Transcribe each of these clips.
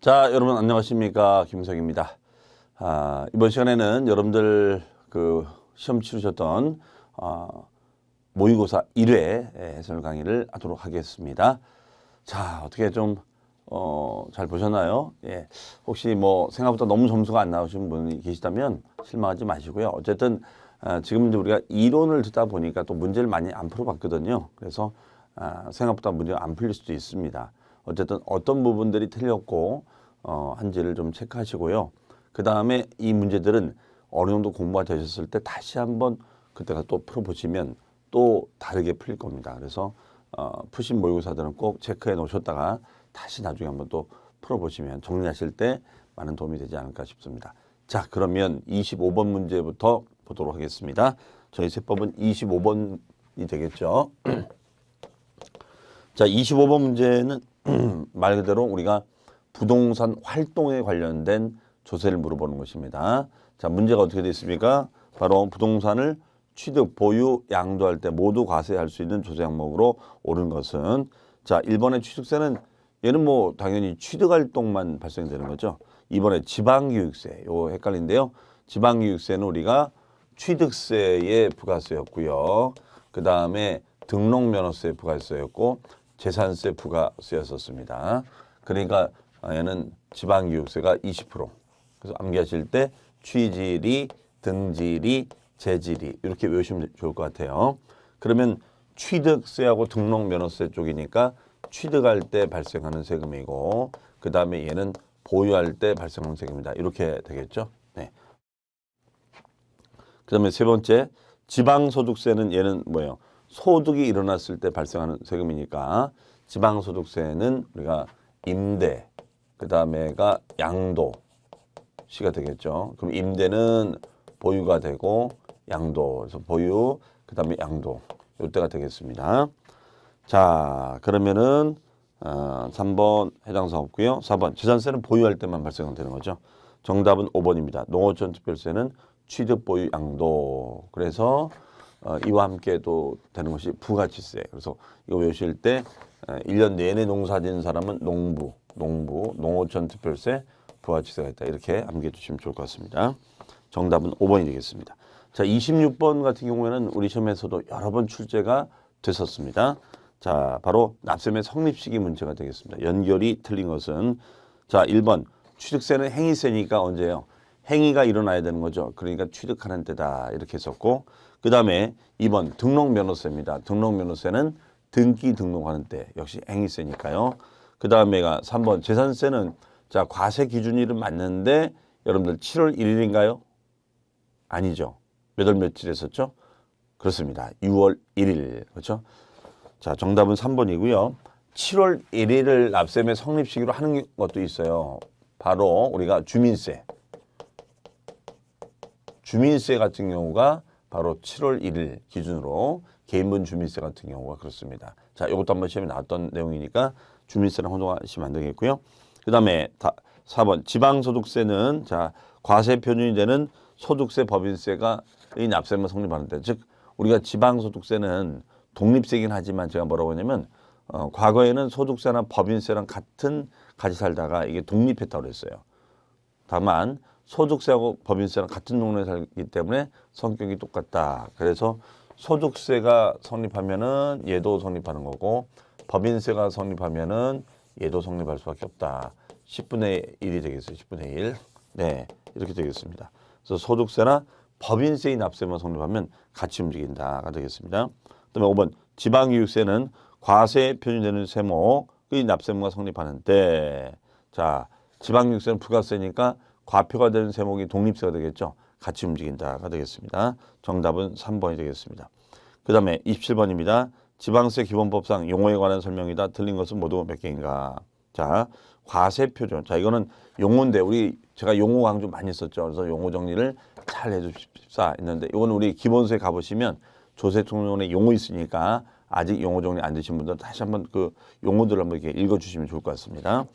자, 여러분 안녕하십니까? 김석입니다. 이번 시간에는 여러분들 시험 치르셨던 모의고사 1회 해설 강의를 하도록 하겠습니다. 자, 어떻게 좀 잘 보셨나요? 예. 혹시 뭐 생각보다 너무 점수가 안 나오신 분이 계시다면 실망하지 마시고요. 어쨌든 지금 이제 우리가 이론을 듣다 보니까 또 문제를 많이 안 풀어봤거든요. 그래서 생각보다 문제가 안 풀릴 수도 있습니다. 어쨌든 어떤 부분들이 틀렸고 한지를 좀 체크하시고요. 그 다음에 이 문제들은 어느 정도 공부가 되셨을 때 다시 한번 그때가 또 풀어보시면 또 다르게 풀릴 겁니다. 그래서 푸신 모의고사들은 꼭 체크해 놓으셨다가 다시 나중에 한번 또 풀어보시면 정리하실 때 많은 도움이 되지 않을까 싶습니다. 자, 그러면 25번 문제부터 보도록 하겠습니다. 저희 세법은 25번이 되겠죠. 자, 25번 문제는 말 그대로 우리가 부동산 활동에 관련된 조세를 물어보는 것입니다. 자, 문제가 어떻게 되어 있습니까? 바로 부동산을 취득, 보유, 양도할 때 모두 과세할 수 있는 조세 항목으로 오른 것은, 자, 1번의 취득세는 얘는 뭐 당연히 취득활동만 발생되는 거죠. 2번에 지방교육세, 요거 헷갈린데요. 지방교육세는 우리가 취득세의 부가세였고요. 그 다음에 등록면허세 부가세였고 재산세 부가세였었습니다. 그러니까 얘는 지방교육세가 20%. 그래서 암기하실 때 취질이, 등질이, 재질이 이렇게 외우시면 좋을 것 같아요. 그러면 취득세하고 등록면허세 쪽이니까 취득할 때 발생하는 세금이고 그 다음에 얘는 보유할 때 발생하는 세금이다. 이렇게 되겠죠. 네. 그 다음에 세 번째 지방소득세는 얘는 뭐예요? 소득이 일어났을 때 발생하는 세금이니까 지방소득세는 우리가 임대, 그 다음에가 양도 시가 되겠죠. 그럼 임대는 보유가 되고 양도, 그래서 보유, 그 다음에 양도 이때가 되겠습니다. 자, 그러면은 3번 해당사항 없고요. 4번 재산세는 보유할 때만 발생되는 거죠. 정답은 5번입니다. 농어촌 특별세는 취득, 보유, 양도. 그래서 이와 함께 또 되는 것이 부가치세. 그래서 이거 외우실 때 1년 내내 농사 짓는 사람은 농어촌 특별세, 부가치세가 있다. 이렇게 암기해 두시면 좋을 것 같습니다. 정답은 5번이 되겠습니다. 자, 26번 같은 경우에는 우리 시험에서도 여러 번 출제가 됐었습니다. 자, 바로 납세의 성립시기 문제가 되겠습니다. 연결이 틀린 것은, 자, 1번 취득세는 행위세니까 언제요? 행위가 일어나야 되는 거죠. 그러니까 취득하는 때다. 이렇게 했었고, 그 다음에 2번 등록면허세입니다. 등록면허세는 등기 등록하는 때 역시 행위세니까요. 그 다음에가 3번 재산세는, 자, 과세 기준일은 맞는데 여러분들 7월 1일인가요? 아니죠. 몇 월 며칠 했었죠? 그렇습니다. 6월 1일. 그렇죠? 자, 정답은 3번이고요. 7월 1일을 납세의 성립시기로 하는 것도 있어요. 바로 우리가 주민세. 주민세 같은 경우가 바로 7월 1일 기준으로 개인분 주민세 같은 경우가 그렇습니다. 자, 이것도 한번 시험에 나왔던 내용이니까 주민세랑 혼동하시면 안 되겠고요. 그 다음에 4번 지방소득세는, 자, 과세 표준이 되는 소득세, 법인세가 이 납세만 성립하는데, 즉 우리가 지방소득세는 독립세긴 하지만 제가 뭐라고 하냐면 과거에는 소득세나 법인세랑 같이 살다가 이게 독립했다고 그랬어요. 다만 소득세하고 법인세랑 같은 동네에 살기 때문에 성격이 똑같다. 그래서 소득세가 성립하면은 얘도 성립하는 거고 법인세가 성립하면은 얘도 성립할 수밖에 없다. 10분의 1이 되겠어요. 10분의 1. 네, 이렇게 되겠습니다. 그래서 소득세나 법인세의 납세만 성립하면 같이 움직인다가 되겠습니다. 그다음에 5번 지방교육세는 과세에 표준되는 세목의 납세무가 성립하는데, 자, 지방교육세는 부가세니까 과표가 되는 세목이 독립세가 되겠죠. 같이 움직인다가 되겠습니다. 정답은 3번이 되겠습니다. 그 다음에 27번입니다. 지방세 기본법상 용어에 관한 설명이다. 틀린 것은 모두 몇 개인가? 자, 과세 표준. 자, 이거는 용어인데 제가 용어 강조 많이 했었죠. 그래서 용어 정리를 잘 해주십사 했는데, 이거는 우리 기본서에 가보시면 조세통론에 용어 있으니까 아직 용어 정리 안 되신 분들은 다시 한번 그 용어들을 한번 이렇게 읽어주시면 좋을 것 같습니다.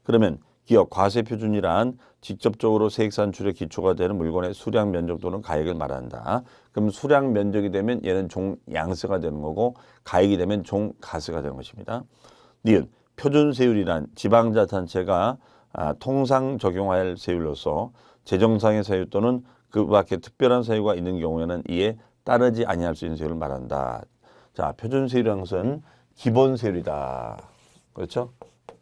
그러면 기업 과세 표준이란 직접적으로 세액 산출의 기초가 되는 물건의 수량 면적 또는 가액을 말한다. 그럼 수량 면적이 되면 얘는 종양세가 되는 거고 가액이 되면 종가세가 되는 것입니다. 니은 표준세율이란 지방자치단체가 통상 적용할 세율로서 재정상의 사유 또는 그 밖에 특별한 사유가 있는 경우에는 이에 따르지 아니할 수 있는 세율을 말한다. 자, 표준 세율이라는 것은 기본 세율이다. 그렇죠?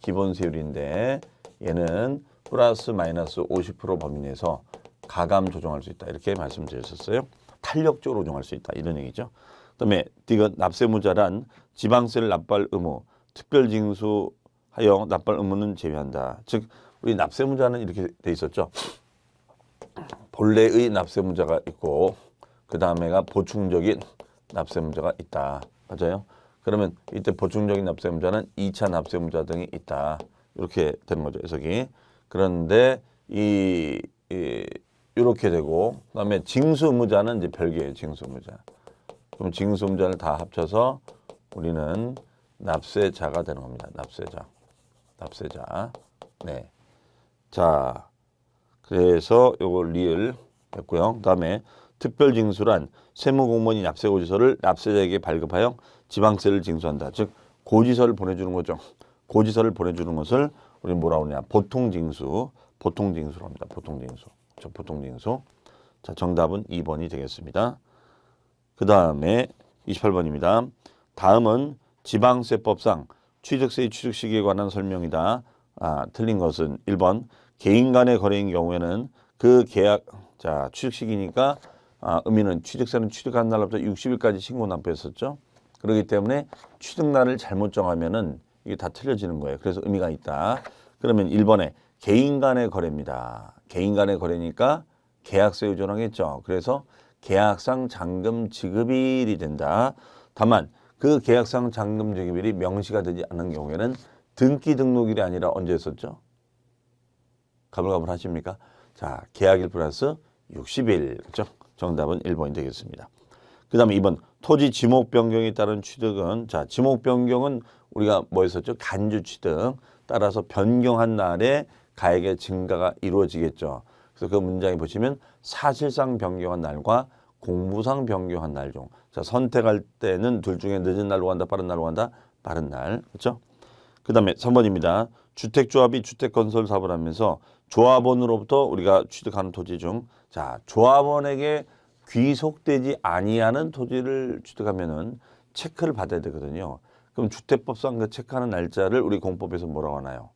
기본 세율인데 얘는 플러스 마이너스 50% 범위 내에서 가감 조정할 수 있다. 이렇게 말씀드렸었어요. 탄력적으로 조정할 수 있다. 이런 얘기죠. 그다음에 디귿 납세무자란 지방세를 납부할 의무, 특별징수하여 납부할 의무는 제외한다. 즉 우리 납세무자는 이렇게 돼 있었죠. 본래의 납세무자가 있고 그 다음에가 보충적인 납세무자가 있다. 맞아요? 그러면 이때 보충적인 납세무자는 2차 납세무자 등이 있다. 이렇게 되는 거죠. 해석이. 그런데 이렇게 되고 그다음에 징수의무자는 이제 별개예요. 징수의무자. 그럼 징수의무자를 다 합쳐서 우리는 납세자가 되는 겁니다. 납세자. 네. 자, 그래서 요거 리을 했고요. 그다음에 특별징수란 세무공무원이 납세고지서를 납세자에게 발급하여 지방세를 징수한다. 즉 고지서를 보내주는 거죠. 고지서를 보내주는 것을 우리 뭐라고 하냐? 보통징수로 합니다. 보통징수. 자, 정답은 2번이 되겠습니다. 그 다음에 28번입니다. 다음은 지방세법상 취득세의 취득 시기에 관한 설명이다. 틀린 것은 1번 개인 간의 거래인 경우에는 그 계약 취득 시기니까 의미는 취득세는 취득한 날로부터 60일까지 신고 납부했었죠. 그렇기 때문에 취득날을 잘못 정하면은 이게 다 틀려지는 거예요. 그래서 의미가 있다. 그러면 1번에 개인 간의 거래입니다. 개인 간의 거래니까 계약서에 의존하겠죠. 그래서 계약상 잔금 지급일이 된다. 다만 그 계약상 잔금 지급일이 명시가 되지 않는 경우에는 등기 등록일이 아니라 언제 했었죠? 가물가물 하십니까? 자, 계약일 플러스 60일. 그렇죠? 정답은 1번이 되겠습니다. 그 다음에 2번 토지 지목 변경에 따른 취득은 지목 변경은 우리가 뭐 했었죠? 간주 취득. 따라서 변경한 날에 가액의 증가가 이루어지겠죠. 그래서 그 문장에 보시면 사실상 변경한 날과 공무상 변경한 날 중. 선택할 때는 둘 중에 늦은 날로 간다, 빠른 날로 간다? 빠른 날. 그렇죠? 그 다음에 3번입니다. 주택조합이 주택건설 사업을 하면서 조합원으로부터 우리가 취득하는 토지 중 조합원에게 귀속되지 아니하는 토지를 취득하면은 체크를 받아야 되거든요. 그럼 주택법상 그 체크하는 날짜를 우리 공법에서 뭐라고 하나요?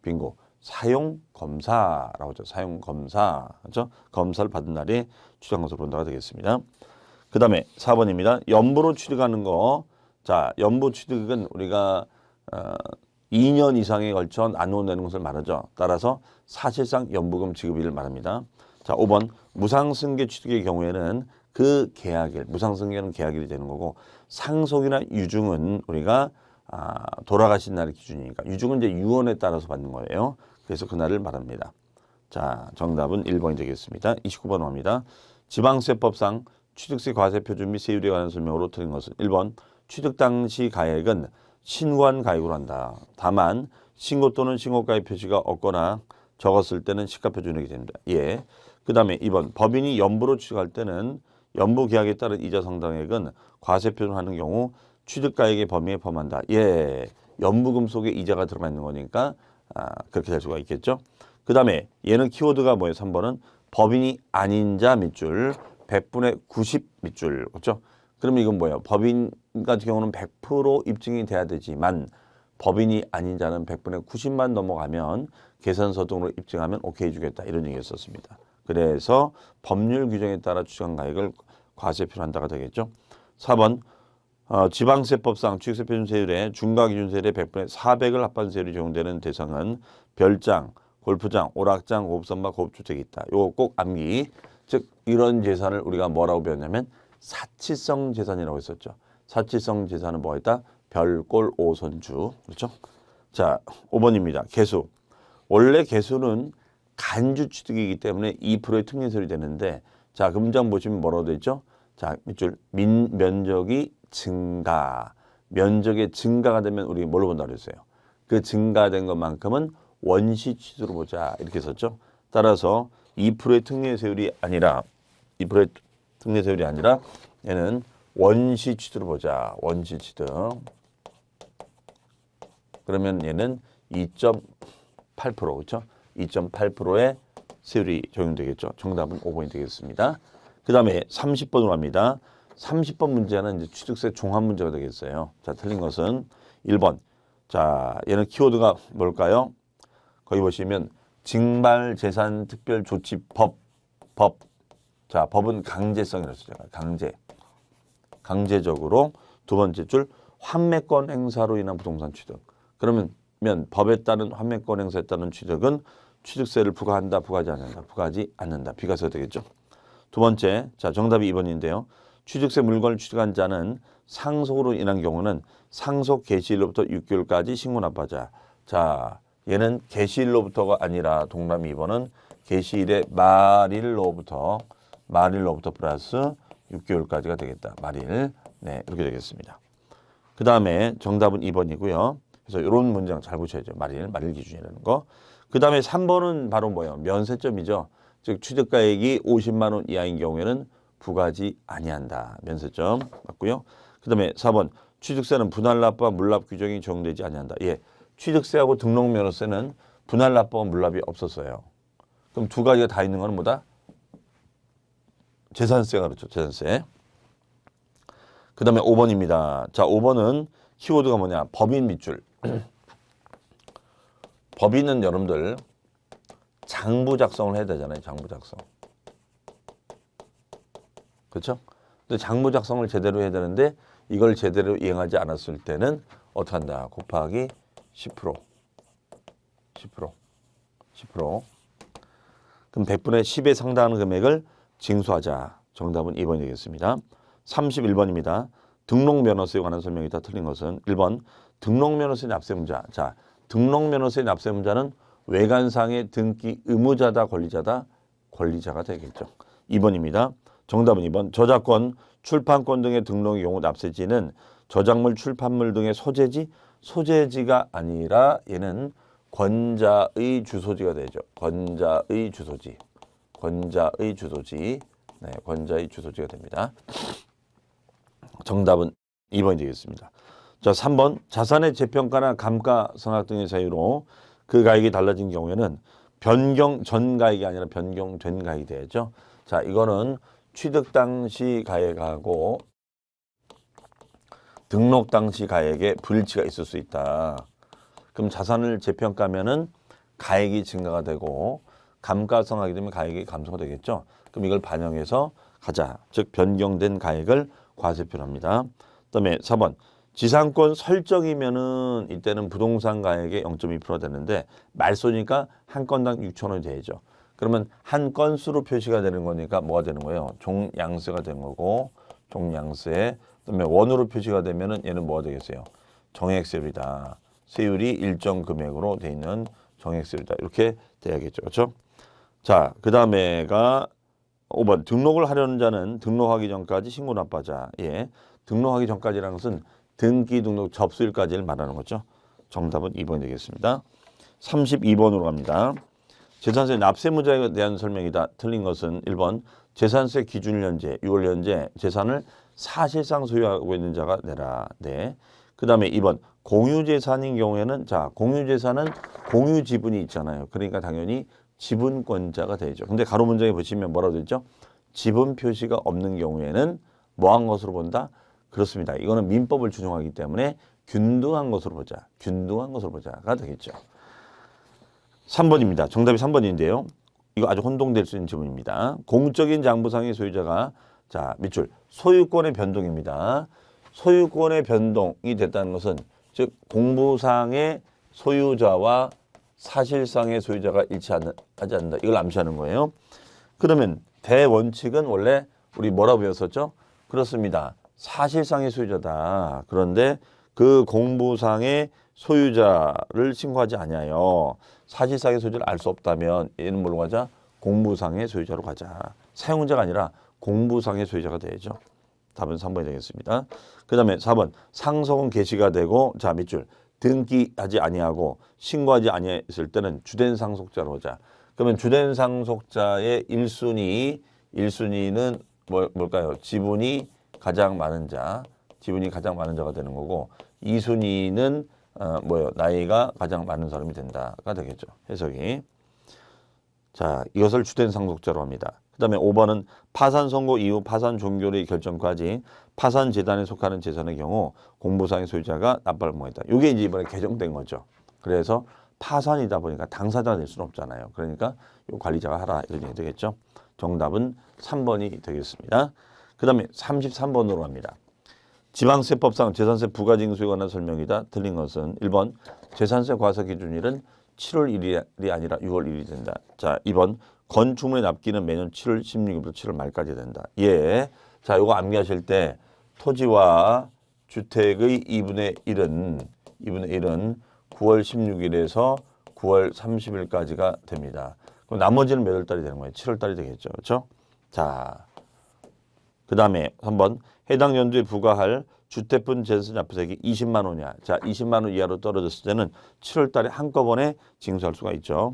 빙고. 사용검사라고 하죠. 사용검사. 그렇죠? 검사를 받은 날이 취득한 것으로 본다가 되겠습니다. 그 다음에 4번입니다. 연부로 취득하는 거. 연부 취득은 우리가 2년 이상에 걸쳐 나누어 내는 것을 말하죠. 따라서 사실상 연부금 지급일을 말합니다. 5번 무상승계 취득의 경우에는 그 계약일, 무상승계는 계약일이 되는 거고 상속이나 유증은 우리가 돌아가신 날의 기준이니까 유증은 이제 유언에 따라서 받는 거예요. 그래서 그날을 말합니다. 정답은 1번이 되겠습니다. 29번 합니다. 지방세법상 취득세 과세표준 및 세율에 관한 설명으로 틀린 것은 1번 취득 당시 가액은 신고한 가액으로 한다. 다만 신고 또는 신고가액 표시가 없거나 적었을 때는 시가표준액이 됩니다. 예. 그 다음에 2번 법인이 연부로 취득할 때는 연부 계약에 따른 이자 상당액은 과세표준하는 경우 취득가액의 범위에 포함한다. 예. 연부금 속에 이자가 들어가 있는 거니까 그렇게 될 수가 있겠죠. 그 다음에 얘는 키워드가 뭐예요? 3번은 법인이 아닌 자 밑줄 100분의 90 밑줄. 그렇죠? 그러면 이건 뭐예요? 법인 같은 경우는 100% 입증이 돼야 되지만 법인이 아닌 자는 100분의 90만 넘어가면 계산서 등으로 입증하면 오케이 주겠다. 이런 얘기였었습니다. 그래서 법률 규정에 따라 추정한 가액을 과세표로 한다가 되겠죠. 4번 지방세법상 취득세 표준세율의 중과기준세율의 100분의 400을 합한 세율이 적용되는 대상은 별장, 골프장, 오락장, 고급선박, 고급주택이 있다. 요거 꼭 암기. 즉 이런 재산을 우리가 뭐라고 배웠냐면 사치성 재산이라고 했었죠. 사치성 재산은 뭐가 있다? 별골 오선주. 그렇죠? 5번입니다. 개수. 원래 개수는 간주 취득이기 때문에 2%의 특례세율이 되는데 그 문장 보시면 뭐라고 되어 있죠? 밑줄 면적이 증가. 면적의 증가가 되면 우리 뭘로 본다고 그랬어요? 그 증가된 것만큼은 원시 취득으로 보자. 이렇게 썼죠. 따라서 2%의 특례세율이 아니라 2%의 특례세율이 아니라 얘는 원시 취득으로 보자. 원시 취득. 그러면 얘는 2.8% 그렇죠? 2.8%의 세율이 적용되겠죠. 정답은 5번이 되겠습니다. 그 다음에 30번으로 갑니다. 30번 문제는 이제 취득세 종합 문제가 되겠어요. 자, 틀린 것은 1번. 자, 얘는 키워드가 뭘까요? 거기 보시면 징발재산특별조치법. 자, 법은 강제성이라고 했잖아요. 강제적으로. 두 번째 줄 환매권 행사로 인한 부동산 취득. 그러면 법에 따른 환매권 행사에 따른 취득은 취득세를 부과한다, 부과하지 않는다, 부과하지 않는다. 비과세가 되겠죠. 두 번째, 자, 정답이 2번인데요. 취득세 물건을 취득한 자는 상속으로 인한 경우는 상속 개시일로부터 6개월까지 신고 납부하자. 자, 얘는 개시일로부터가 아니라 동그라미 2번은 개시일의 말일로부터 플러스 6개월까지가 되겠다. 말일. 네, 이렇게 되겠습니다. 그 다음에 정답은 2번이고요. 그래서 이런 문장 잘 보셔야죠. 말일 기준이라는 거. 그 다음에 3번은 바로 뭐예요? 면세점이죠. 즉 취득가액이 50만 원 이하인 경우에는 부과하지 아니한다. 면세점 맞고요. 그 다음에 4번 취득세는 분할납부와 물납 규정이 적용되지 아니한다. 예, 취득세하고 등록면허세는 분할납부와 물납이 없었어요. 그럼 두 가지가 다 있는 건 뭐다? 재산세가 그렇죠. 재산세. 그 다음에 5번입니다. 자, 5번은 키워드가 뭐냐? 법인 밑줄. 법인은 여러분들 장부 작성을 해야 되잖아요. 장부 작성. 그렇죠? 근데 장부 작성을 제대로 해야 되는데 이걸 제대로 이행하지 않았을 때는 어떻게 한다? 곱하기 10%. 그럼 100분의 10에 상당하는 금액을 징수하자. 정답은 2번이 되겠습니다. 31번입니다. 등록면허세에 관한 설명이 다 틀린 것은 1번 등록면허세 납세문자. 자, 등록면허세 납세문자는 외관상의 등기 의무자다, 권리자다? 권리자가 되겠죠. 2번입니다. 정답은 2번. 저작권, 출판권 등의 등록의 경우 납세지는 저작물, 출판물 등의 소재지가 아니라 얘는 권자의 주소지가 되죠. 권자의 주소지. 네, 권자의 주소지가 됩니다. 정답은 2번이 되겠습니다. 자, 3번 자산의 재평가나 감가상각 등의 사유로 그 가액이 달라진 경우에는 변경 전 가액이 아니라 변경된 가액이 되죠. 자, 이거는 취득 당시 가액하고 등록 당시 가액에 불일치가 있을 수 있다. 그럼 자산을 재평가하면은 가액이 증가가 되고 감가상각이 되면 가액이 감소가 되겠죠. 그럼 이걸 반영해서 가자. 즉 변경된 가액을 과세표로 합니다. 그다음에 4번 지상권 설정이면은 이때는 부동산 가액의 0.2% 되는데 말소니까 한 건당 6,000원이 되죠. 그러면 한 건수로 표시가 되는 거니까 뭐가 되는 거예요? 종양세가 되는 거고 종양세. 그다음에 원으로 표시가 되면은 얘는 뭐가 되겠어요? 정액세율이다. 세율이 일정 금액으로 돼 있는 정액세율이다. 이렇게 돼야겠죠. 그렇죠? 자, 그다음에가 5번 등록을 하려는 자는 등록하기 전까지 신고 납부하자. 예, 등록하기 전까지라는 것은 등기 등록 접수일까지를 말하는 거죠. 정답은 2번이 되겠습니다. 32번으로 갑니다. 재산세 납세무자에 대한 설명이다. 틀린 것은 1번 재산세 기준일 현재 6월 현재 재산을 사실상 소유하고 있는 자가 내라. 네. 그 다음에 2번 공유재산인 경우에는 자 공유재산은 공유지분이 있잖아요. 그러니까 당연히 지분권자가 되죠. 근데 가로 문장에 보시면 뭐라고 되죠? 지분 표시가 없는 경우에는 뭐한 것으로 본다? 그렇습니다. 이거는 민법을 준용하기 때문에 균등한 것으로 보자. 균등한 것으로 보자가 되겠죠. 3번입니다. 정답이 3번인데요. 이거 아주 혼동될 수 있는 지문입니다. 공적인 장부상의 소유자가 자 밑줄 소유권의 변동입니다. 소유권의 변동이 됐다는 것은 즉 공부상의 소유자와 사실상의 소유자가 일치하지 않는다. 이걸 암시하는 거예요. 그러면 대원칙은 원래 우리 뭐라고 배웠었죠? 그렇습니다. 사실상의 소유자다. 그런데 그 공부상의 소유자를 신고하지 아니하여 사실상의 소유자를 알 수 없다면 얘는 뭘로 가자? 공부상의 소유자로 가자. 사용자가 아니라 공부상의 소유자가 되죠. 답은 3번이 되겠습니다. 그 다음에 4번 상속은 개시가 되고 자 밑줄 등기하지 아니하고 신고하지 아니했을 때는 주된 상속자로 하자. 그러면 주된 상속자의 1순위는 뭘까요? 지분이 가장 많은 자가 되는 거고 2순위는 나이가 가장 많은 사람이 된다가 되겠죠. 해석이. 자, 이것을 주된 상속자로 합니다. 그 다음에 5번은 파산 선고 이후 파산 종결의 결정까지 파산 재단에 속하는 재산의 경우 공보상의 소유자가 납부를 못했다. 이게 이제 이번에 개정된 거죠. 그래서 파산이다 보니까 당사자가 될 수는 없잖아요. 그러니까 이 관리자가 하라 이런 얘기 되겠죠. 정답은 3번이 되겠습니다. 그 다음에 33번으로 갑니다. 지방세법상 재산세 부가징수에 관한 설명이다. 틀린 것은 1번 재산세 과세 기준일은 7월 1일이 아니라 6월 1일이 된다. 자, 2번 건축물의 납기는 매년 7월 16일부터 7월 말까지 된다. 예. 자, 이거 암기하실 때 토지와 주택의 2분의 1은 9월 16일에서 9월 30일까지가 됩니다. 그럼 나머지는 몇 월 달이 되는 거예요? 7월 달이 되겠죠. 그렇죠? 자, 그 다음에 3번 해당 연도에 부과할 주택분 재산세 납부액이 20만 원이야. 자, 20만 원 이하로 떨어졌을 때는 7월 달에 한꺼번에 징수할 수가 있죠.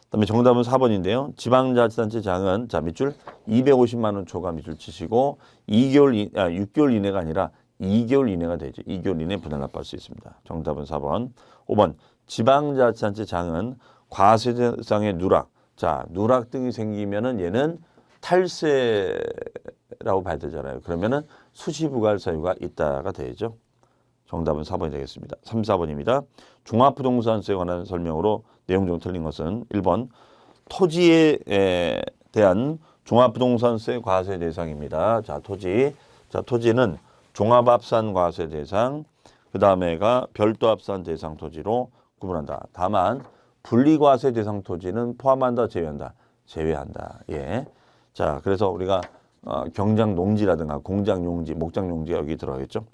그다음에 정답은 4번인데요. 지방자치단체 장은 자, 밑줄 250만 원 초과 밑줄 치시고 6개월 이내가 아니라 2개월 이내가 되죠. 2개월 이내 분할 납부할 수 있습니다. 정답은 4번. 5번 지방자치단체 장은 과세 대상의 누락. 자, 누락 등이 생기면은 얘는 탈세라고 봐야 되잖아요. 그러면은 수시 부과할 사유가 있다가 되죠. 정답은 4번이 되겠습니다. 3, 4번입니다. 종합부동산세에 관한 설명으로 내용 중 틀린 것은 1번 토지에 대한 종합부동산세 과세 대상입니다. 자, 토지는 종합합산 과세 대상, 그 다음에가 별도합산 대상 토지로 구분한다. 다만 분리과세 대상 토지는 포함한다, 제외한다. 제외한다. 예. 자, 그래서 우리가 경장 농지라든가 공장 용지, 목장 용지가 여기 들어가겠죠.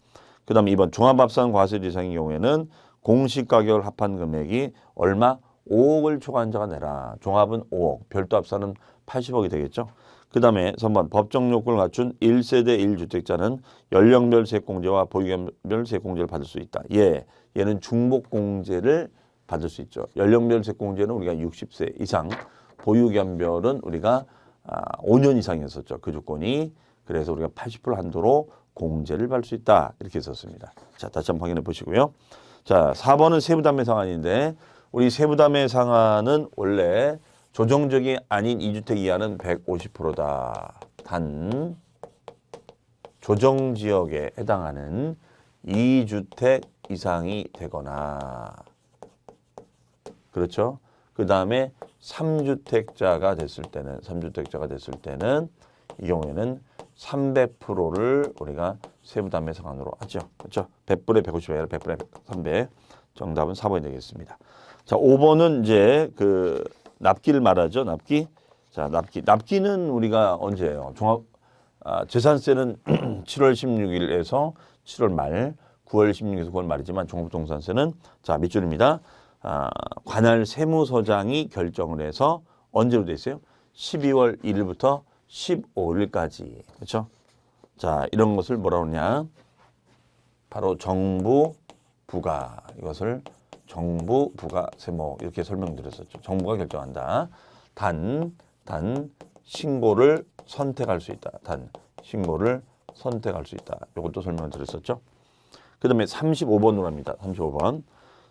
그 다음에 2번 종합합산 과세 대상의 경우에는 공시가격을 합한 금액이 얼마? 5억을 초과한 자가 내라. 종합은 5억, 별도 합산은 80억이 되겠죠. 그 다음에 3번 법정 요건을 갖춘 1세대 1주택자는 연령별 세액공제와 보유기간별 세액공제를 받을 수 있다. 예, 얘는 중복공제를 받을 수 있죠. 연령별 세액공제는 우리가 60세 이상, 보유기간별은 우리가 5년 이상이었었죠. 그 조건이. 그래서 우리가 80% 한도로 공제를 받을 수 있다. 이렇게 썼습니다. 자, 다시 한번 확인해 보시고요. 자, 4번은 세부담의 상한인데 우리 세부담의 상한은 원래 조정적이 아닌 2주택 이하는 150%다. 단 조정지역에 해당하는 2주택 이상이 되거나 그렇죠. 그 다음에 3주택자가 됐을 때는 이 경우에는 300%를 우리가 세부담의 상한으로 하죠. 그렇죠. 100분의 150이 아니라 100분의 300. 정답은 4번이 되겠습니다. 자, 5번은 이제 그 납기를 말하죠. 납기. 자, 납기는 우리가 언제예요? 재산세는 7월 16일에서 7월 말, 9월 16일에서 9월 말이지만 종합부동산세는 자, 밑줄입니다. 관할 세무서장이 결정을 해서 언제로 돼 있어요? 12월 1일부터 15일까지. 그렇죠? 자, 이런 것을 뭐라 그러냐? 바로 정부 부가. 이것을 정부 부가 세목 이렇게 설명드렸었죠. 정부가 결정한다. 단 신고를 선택할 수 있다. 단 신고를 선택할 수 있다. 이것도 설명을 드렸었죠. 그다음에 35번으로 합니다. 35번.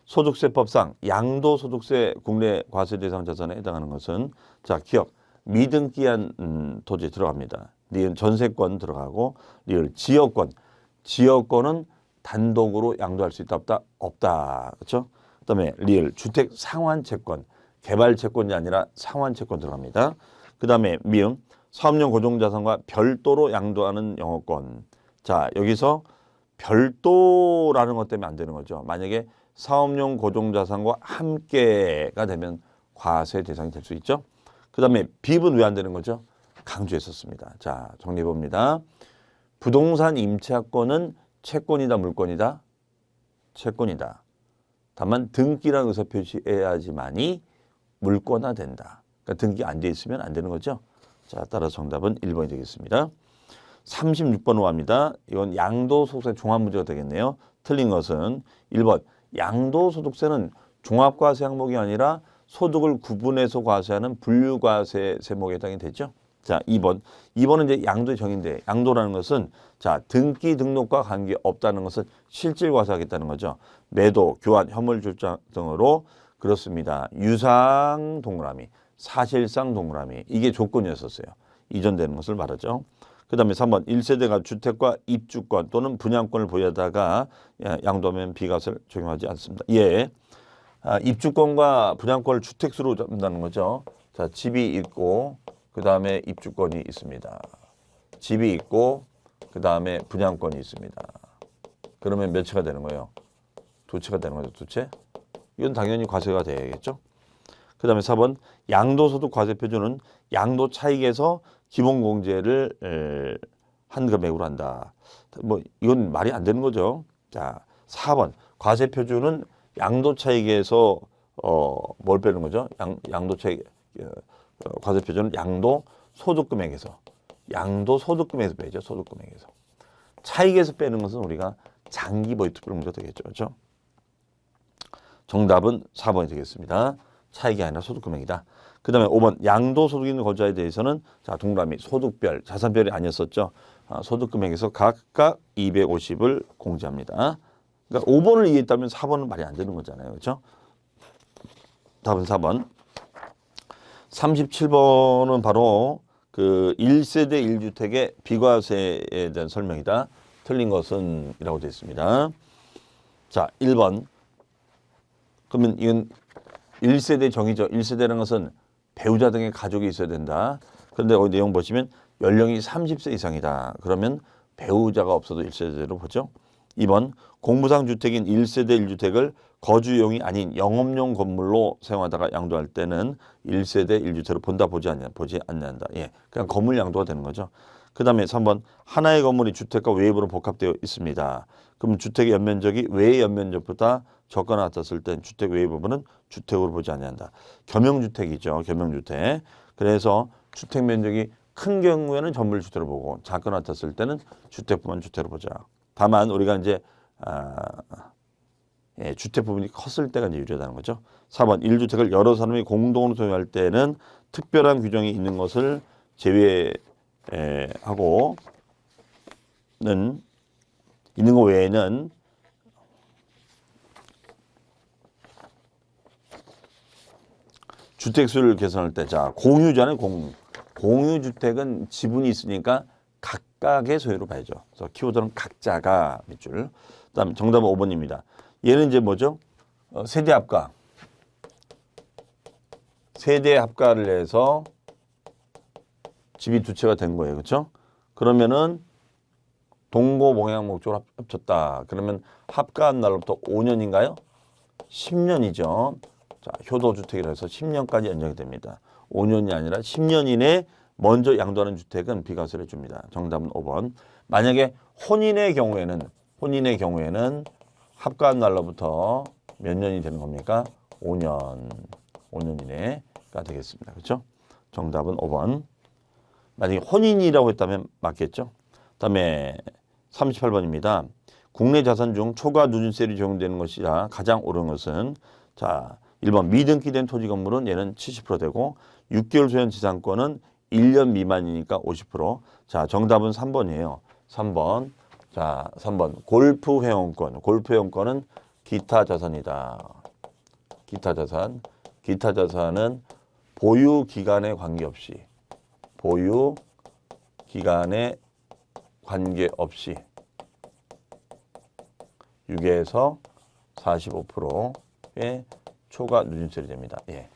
소득세법상 양도소득세 국내 과세 대상 자산에 해당하는 것은 자, 기억 미등기한 토지 들어갑니다. 리을 전세권 들어가고 리을 지역권은 단독으로 양도할 수 있다 없다? 없다. 그렇죠? 그다음에 리을 주택 상환채권 개발채권이 아니라 상환채권 들어갑니다. 그다음에 미음 사업용 고정자산과 별도로 양도하는 영업권. 자, 여기서 별도라는 것 때문에 안 되는 거죠. 만약에 사업용 고정자산과 함께가 되면 과세 대상이 될 수 있죠. 그 다음에 비입은 왜 안 되는 거죠? 강조했었습니다. 자, 정리해 봅니다. 부동산 임차권은 채권이다, 물권이다? 채권이다. 다만 등기란 의사표시해야지만이 물권화된다. 그러니까 등기 안 돼 있으면 안 되는 거죠. 자, 따라서 정답은 1번이 되겠습니다. 36번으로 갑니다. 이건 양도소득세 종합문제가 되겠네요. 틀린 것은 1번 양도소득세는 종합과세 항목이 아니라 소득을 구분해서 과세하는 분류과세 세목에 해당이 되죠. 자, 2번은 이제 양도의 정의인데 양도라는 것은 자, 등기 등록과 관계없다는 것은 실질 과세하겠다는 거죠. 매도, 교환, 현물 출자 등으로 그렇습니다. 유상 동그라미. 사실상 동그라미. 이게 조건이었었어요. 이전되는 것을 말하죠. 그 다음에 3번 1세대가 주택과 입주권 또는 분양권을 보유하다가 양도하면 비과세를 적용하지 않습니다. 예, 입주권과 분양권을 주택수로 잡는다는 거죠. 자, 집이 있고 그 다음에 입주권이 있습니다. 집이 있고 그 다음에 분양권이 있습니다. 그러면 몇 채가 되는 거예요? 두 채가 되는 거죠. 두 채. 이건 당연히 과세가 돼야겠죠. 그 다음에 4번 양도소득 과세표준은 양도 차익에서 기본공제를 한 금액으로 한다. 뭐 이건 말이 안 되는 거죠. 자, 4번 과세표준은 양도 차익에서 뭘 빼는 거죠? 양도 차익 과세표준은 양도 소득금액에서 빼죠. 소득금액에서. 차익에서 빼는 것은 우리가 장기보유투표 문제가 되겠죠. 그렇죠? 정답은 4번이 되겠습니다. 차익이 아니라 소득금액이다. 그 다음에 5번 양도소득 있는 거주자에 대해서는 자 동그라미 소득별, 자산별이 아니었었죠. 소득금액에서 각각 250을 공제합니다. 그러니까 5번을 이해했다면 4번은 말이 안 되는 거잖아요. 그렇죠? 답은 4번. 37번은 바로 그 1세대 1주택의 비과세에 대한 설명이다. 틀린 것은 이라고 되어 있습니다. 자, 1번. 그러면 이건 1세대 정의죠. 1세대라는 것은 배우자 등의 가족이 있어야 된다. 그런데 여기 내용 보시면 연령이 30세 이상이다. 그러면 배우자가 없어도 1세대로 보죠. 2번 공무상 주택인 1세대 1주택을 거주용이 아닌 영업용 건물로 사용하다가 양도할 때는 1세대 1주택으로 보지 않는다. 예, 그냥 건물 양도가 되는 거죠. 그 다음에 3번 하나의 건물이 주택과 외부로 복합되어 있습니다. 그럼 주택의 연면적이 외의 연면적보다 적거나 같았을 땐 주택 외의 부분은 주택으로 보지 않는다. 겸용주택이죠. 겸용주택. 그래서 주택 면적이 큰 경우에는 전물주택으로 보고 작거나 같았을 때는 주택부만 주택으로 보자. 다만 우리가 이제 주택 부분이 컸을 때가 이제 유리하다는 거죠. 4번 1주택을 여러 사람이 공동으로 소유할 때는 특별한 규정이 있는 것을 제외하고는 있는 것 외에는 주택수를 계산할 때, 자, 공유잖아요, 공유주택은 지분이 있으니까 각각의 소유로 봐야죠. 그래서 키워드는 각자가 밑줄. 그다음 정답은 5번입니다. 얘는 이제 뭐죠? 세대 합가. 세대 합가를 해서 집이 두 채가 된 거예요. 그렇죠? 그러면은 동고 봉양 목적으로 합쳤다. 그러면 합가한 날로부터 5년인가요? 10년이죠. 자, 효도주택이라 해서 10년까지 연장이 됩니다. 5년이 아니라 10년 이내에 먼저 양도하는 주택은 비과세를 줍니다. 정답은 5번. 만약에 혼인의 경우에는 합가한 날로부터 몇 년이 되는 겁니까? 5년 이내가 되겠습니다. 그렇죠? 정답은 5번. 만약에 혼인이라고 했다면 맞겠죠? 그다음에 38번입니다. 국내 자산 중 초과 누진세율이 적용되는 것이라 가장 옳은 것은 자 1번 미등기된 토지 건물은 얘는 70% 되고 6개월 소형 지상권은 1년 미만이니까 50%. 자, 정답은 3번이에요. 3번. 자, 3번. 골프 회원권. 골프 회원권은 기타 자산이다. 기타 자산. 기타 자산은 보유 기간에 관계없이 6에서 45%의 초과 누진세율이 됩니다. 예.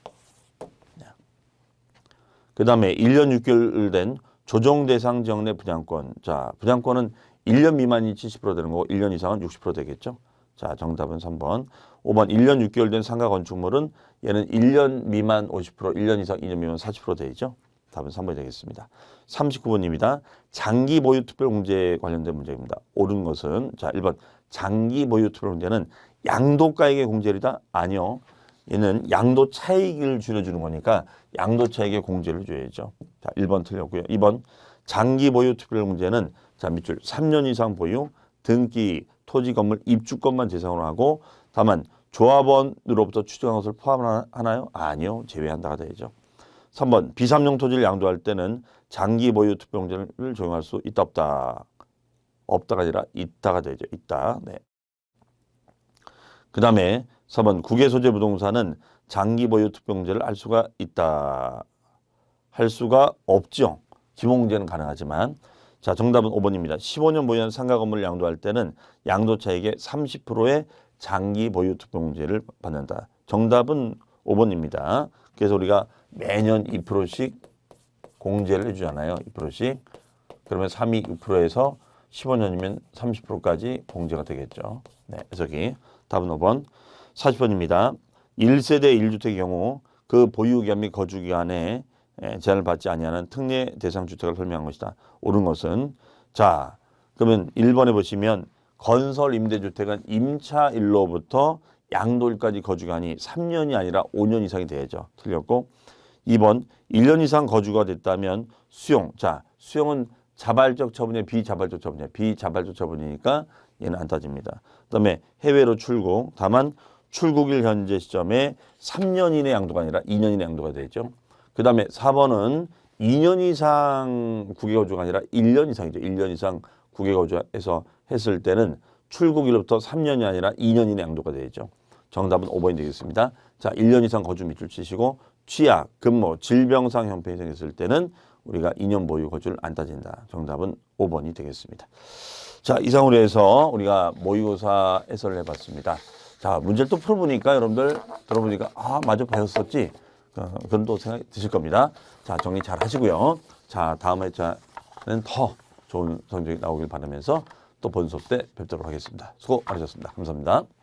그 다음에 1년 6개월 된 조정 대상 지역 내 분양권. 자, 분양권은 1년 미만이 70% 되는 거고 1년 이상은 60% 되겠죠. 자, 정답은 3번. 5번 1년 6개월 된 상가 건축물은 얘는 1년 미만 50%, 1년 이상 2년 미만 40% 되죠. 답은 3번이 되겠습니다. 39번입니다. 장기 보유 특별공제에 관련된 문제입니다. 옳은 것은 자 1번 장기 보유 특별공제는 양도가액의 공제이다? 아니요. 얘는 양도 차익을 줄여주는 거니까 양도 차익의 공제를 줘야죠. 자 1번 틀렸고요. 2번 장기 보유 특별공제는 자 밑줄 3년 이상 보유, 등기, 토지 건물 입주권만 대상으로 하고 다만 조합원으로부터 추정한 것을 포함하나요? 아니요. 제외한다가 되죠. 3번 비삼용 토지를 양도할 때는 장기 보유 특별공제를 적용할 수 있다 없다. 없다가 아니라 있다가 되죠. 있다. 네. 그 다음에 4번 국외 소재 부동산은 장기 보유 투표공제를 할 수가 있다. 할 수가 없죠. 기본공제는 가능하지만. 자, 정답은 5번입니다. 15년 보유한 상가 건물을 양도할 때는 양도차익의 30%의 장기 보유 투표공제를 받는다. 정답은 5번입니다. 그래서 우리가 매년 2%씩 공제를 해주잖아요. 2%씩. 그러면 3이 6%에서 15년이면 30%까지 공제가 되겠죠. 네, 해석이. 답은 5번. 40번입니다. 1세대 1주택의 경우 그 보유기간 및 거주기간에 제한을 받지 아니하는 특례 대상 주택을 설명한 것이다. 옳은 것은 자 그러면 1번에 보시면 건설 임대주택은 임차일로부터 양도일까지 거주기간이 3년이 아니라 5년 이상이 돼야죠. 틀렸고 2번 1년 이상 거주가 됐다면 수용. 자 수용은 자발적 처분이에요. 비자발적 처분이에요. 비자발적 처분이니까 얘는 안 따집니다. 그다음에 해외로 출국. 다만 출국일 현재 시점에 3년 이내 양도가 아니라 2년 이내 양도가 되죠. 그 다음에 4번은 2년 이상 국외거주가 아니라 1년 이상이죠. 1년 이상 국외거주해서 했을 때는 출국일로부터 3년이 아니라 2년 이내 양도가 되죠. 정답은 5번이 되겠습니다. 자, 1년 이상 거주 밑줄 치시고 취약, 근무, 질병상 형편이 생겼을 때는 우리가 2년 보유 거주를 안 따진다. 정답은 5번이 되겠습니다. 자, 이상으로 해서 우리가 모의고사 해설을 해봤습니다. 자, 문제를 또 풀어보니까 여러분들 들어보니까 아, 맞아 배웠었지. 그런 또 생각이 드실 겁니다. 자, 정리 잘 하시고요. 자, 다음 회차는 더 좋은 성적이 나오길 바라면서 또 본 수업 때 뵙도록 하겠습니다. 수고 많으셨습니다. 감사합니다.